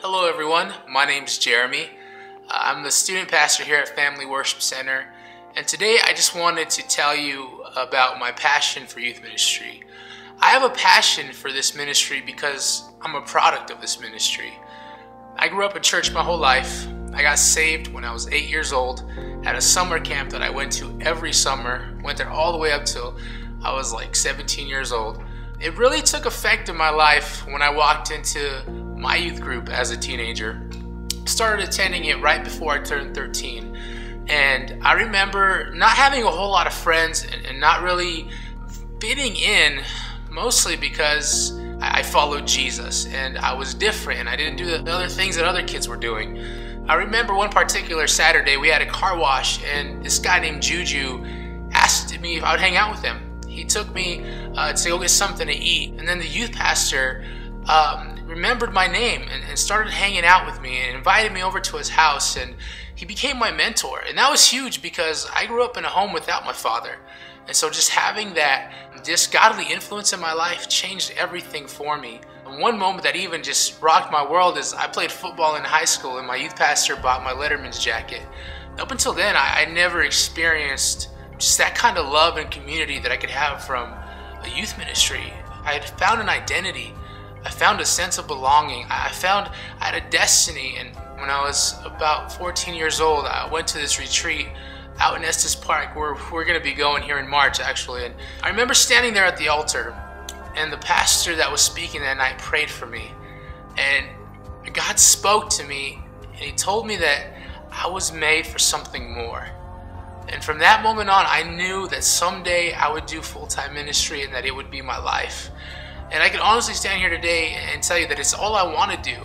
Hello everyone, my name is Jeremy. I'm the student pastor here at Family Worship Center, and today I just wanted to tell you about my passion for youth ministry. I have a passion for this ministry because I'm a product of this ministry. I grew up in church my whole life. I got saved when I was 8 years old at a summer camp that I went to every summer. Went there all the way up till I was like 17 years old. It really took effect in my life when I walked into my youth group as a teenager. Started attending it right before I turned 13. And I remember not having a whole lot of friends and not really fitting in, mostly because I followed Jesus and I was different and I didn't do the other things that other kids were doing. I remember one particular Saturday we had a car wash and this guy named Juju asked me if I would hang out with him. He took me to go get something to eat, and then the youth pastor remembered my name and started hanging out with me and invited me over to his house, and he became my mentor. And that was huge because I grew up in a home without my father, and so just having that godly influence in my life changed everything for me. And one moment that even just rocked my world is I played football in high school and my youth pastor bought my Letterman's jacket. Up until then I never experienced just that kind of love and community that I could have from a youth ministry. I had found an identity. I found a sense of belonging. I had a destiny. And when I was about 14 years old, I went to this retreat out in Estes Park where we're going to be going here in March, actually. And I remember standing there at the altar, and the pastor that was speaking that night prayed for me. And God spoke to me, and he told me that I was made for something more. And from that moment on, I knew that someday I would do full-time ministry and that it would be my life. And I can honestly stand here today and tell you that it's all I want to do.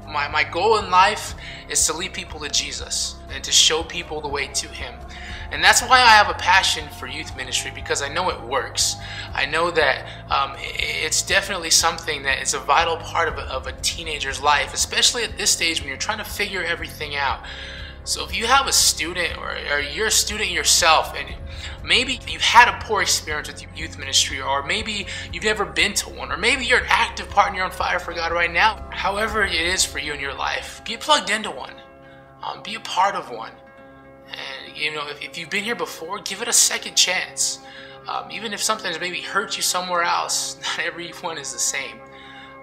My goal in life is to lead people to Jesus and to show people the way to Him. And that's why I have a passion for youth ministry, because I know it works. I know that it's definitely something that is a vital part of a teenager's life, especially at this stage when you're trying to figure everything out. So if you have a student or you're a student yourself and maybe you've had a poor experience with youth ministry, or maybe you've never been to one, or maybe you're an active part and you're on fire for God right now, however it is for you in your life, get plugged into one. Be a part of one. And if you've been here before, give it a second chance. Even if something has maybe hurt you somewhere else, not everyone is the same.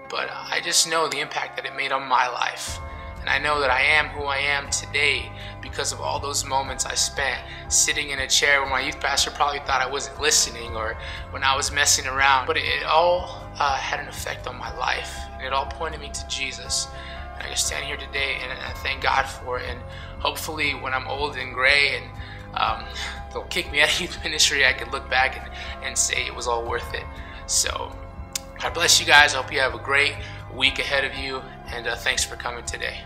But I just know the impact that it made on my life. And I know that I am who I am today because of all those moments I spent sitting in a chair where my youth pastor probably thought I wasn't listening, or when I was messing around. But it all had an effect on my life, and it all pointed me to Jesus. And I can stand here today and I thank God for it. And hopefully when I'm old and gray and they'll kick me out of youth ministry, I can look back and say it was all worth it. So God bless you guys. I hope you have a great week ahead of you, and thanks for coming today.